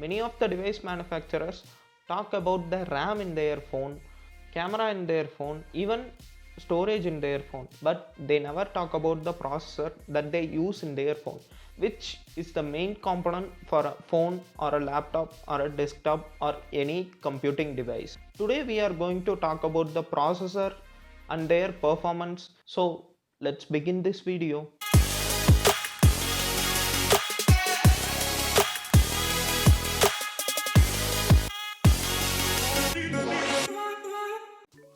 Many of the device manufacturers talk about the RAM in their phone, camera in their phone, even storage in their phone, but they never talk about the processor that they use in their phone, which is the main component for a phone or a laptop or a desktop or any computing device. Today we are going to talk about the processor and their performance. So let's begin this video.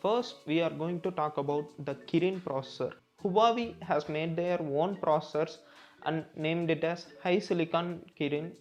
First, we are going to talk about the Kirin processor. Huawei has made their own processors and named it as High Silicon Kirin,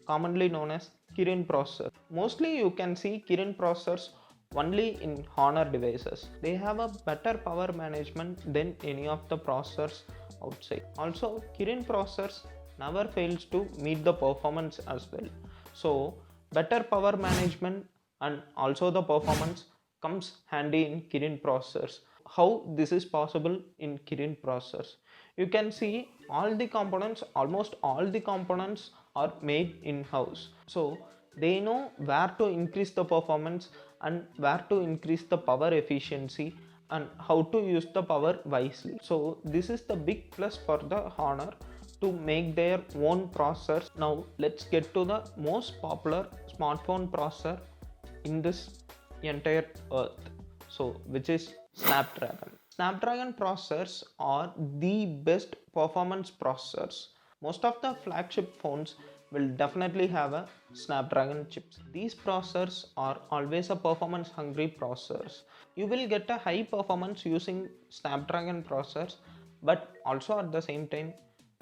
commonly known as Kirin processor. Mostly you can see Kirin processors only in Honor devices. They have a better power management than any of the processors outside. Also, Kirin processors never fails to meet the performance as well. So, better power management and also the performance comes handy in Kirin processors. How this is possible in Kirin processors? You can see all the components, almost all the components are made in-house. So they know where to increase the performance and where to increase the power efficiency and how to use the power wisely. So this is the big plus for the Honor to make their own processors. Now let's get to the most popular smartphone processor in this entire earth, so which is Snapdragon processors are the best performance processors. Most of the flagship phones will definitely have a Snapdragon chips. These processors are always a performance hungry processors. You will get a high performance using Snapdragon processors, but also at the same time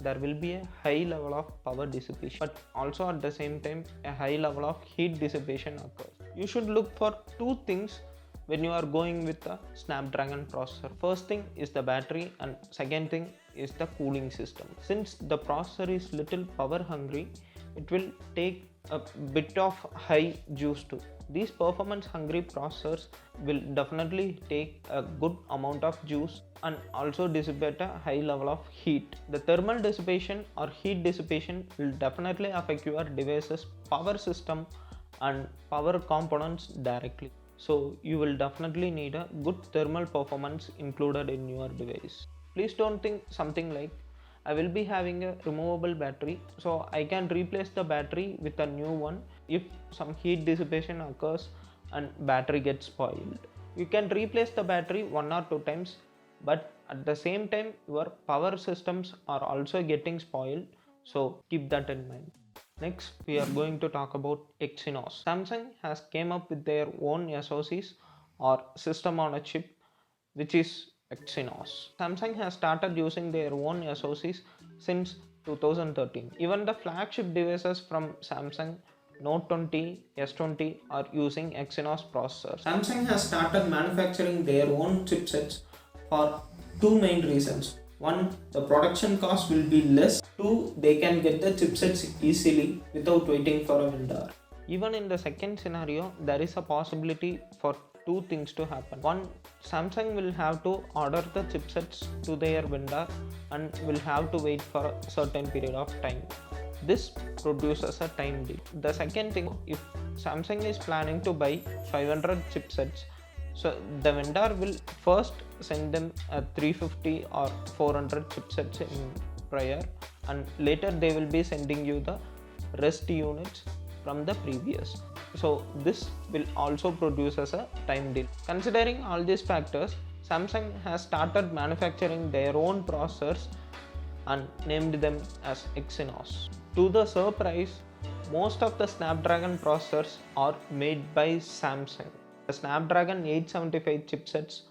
there will be a high level of power dissipation, but also at the same time a high level of heat dissipation occurs. You should look for two things when you are going with the Snapdragon processor. First thing is the battery and second thing is the cooling system. Since the processor is little power hungry, it will take a bit of high juice too. These performance hungry processors will definitely take a good amount of juice and also dissipate a high level of heat. The thermal dissipation or heat dissipation will definitely affect your device's power system and power components directly. So you will definitely need a good thermal performance included in your device. Please don't think something like I will be having a removable battery, so I can replace the battery with a new one if some heat dissipation occurs and battery gets spoiled. You can replace the battery one or two times, but at the same time your power systems are also getting spoiled, so keep that in mind. Next, we are going to talk about Exynos. Samsung has came up with their own SoCs or system on a chip, which is Exynos. Samsung has started using their own SoCs since 2013. Even the flagship devices from Samsung Note 20, S20 are using Exynos processors. Samsung has started manufacturing their own chipsets for two main reasons. One, the production cost will be less. Two, they can get the chipsets easily without waiting for a vendor. Even in the second scenario, there is a possibility for two things to happen. One, Samsung will have to order the chipsets to their vendor and will have to wait for a certain period of time. This produces a time delay. The second thing, if Samsung is planning to buy 500 chipsets, so the vendor will first send them a 350 or 400 chipsets in prior, and later they will be sending you the rest units from the previous. So this will also produce as a time delay. Considering all these factors, Samsung has started manufacturing their own processors and named them as Exynos. To the surprise, most of the Snapdragon processors are made by Samsung. The Snapdragon 875 chipsets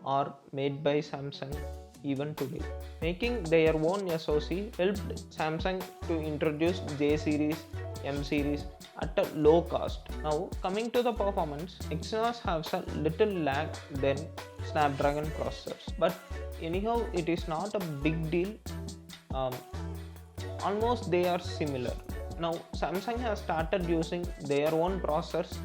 are made by Samsung even today. Making their own SoC helped Samsung to introduce J series, M series at a low cost. Now coming to the performance, Exynos has a little lag than Snapdragon processors, but anyhow it is not a big deal. Almost they are similar. Now Samsung has started using their own processors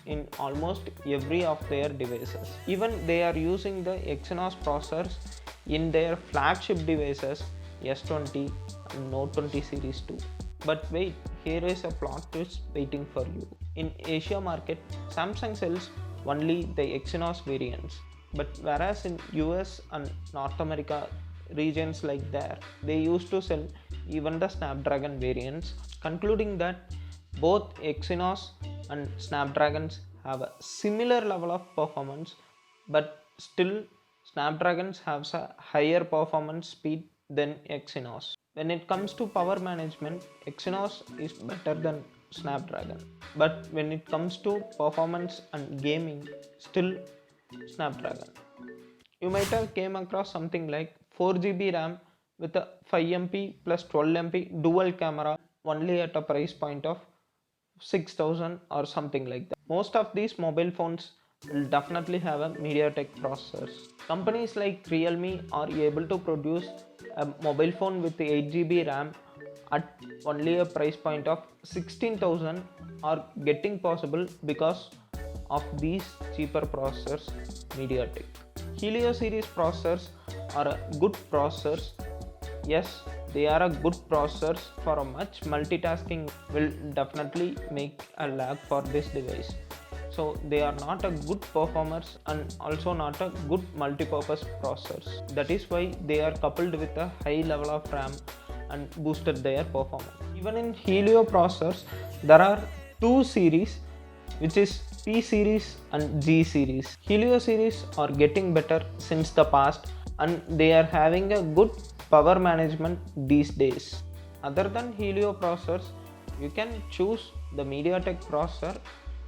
in almost every of their devices. Even they are using the Exynos processors in their flagship devices S20 and Note 20 series too. But wait, here is a plot twist waiting for you. In Asia market, Samsung sells only the Exynos variants, but whereas in US and North America regions like there, they used to sell even the Snapdragon variants, concluding that both Exynos and Snapdragons have a similar level of performance, but still Snapdragons have a higher performance speed than Exynos. When it comes to power management, Exynos is better than Snapdragon, but when it comes to performance and gaming, still Snapdragon. You might have came across something like 4 GB RAM with a 5 MP plus 12 MP dual camera only at a price point of 6000 or something like that. Most of these mobile phones will definitely have a MediaTek processors. Companies like Realme are able to produce a mobile phone with 8 GB RAM at only a price point of 16,000 are getting possible because of these cheaper processors MediaTek. Helio series processors are a good processors. Yes, they are a good processors for a much multitasking will definitely make a lag for this device. So they are not a good performers and also not a good multi-purpose processors. That is why they are coupled with a high level of RAM and boosted their performance. Even in Helio processors, there are two series, which is P series and G series. Helio series are getting better since the past and they are having a good power management these days. Other than Helio processors, you can choose the MediaTek processor,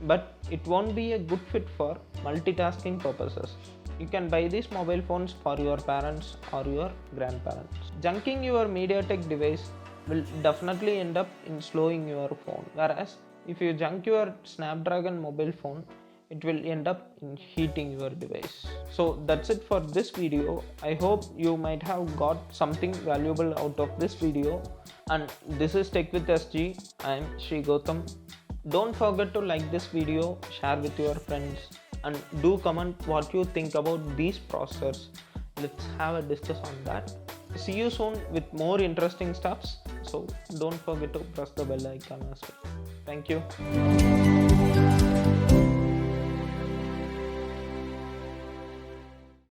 but it won't be a good fit for multitasking purposes. You can buy these mobile phones for your parents or your grandparents. Junking your MediaTek device will definitely end up in slowing your phone, whereas if you junk your Snapdragon mobile phone, it will end up in heating your device. So that's it for this video. I hope you might have got something valuable out of this video, and this is Tech with SG. I am Sri Gautam. Don't forget to like this video, share with your friends, and do comment what you think about these processors. Let's have a discuss on that. See you soon with more interesting stuffs. So don't forget to press the bell icon as well. Thank you.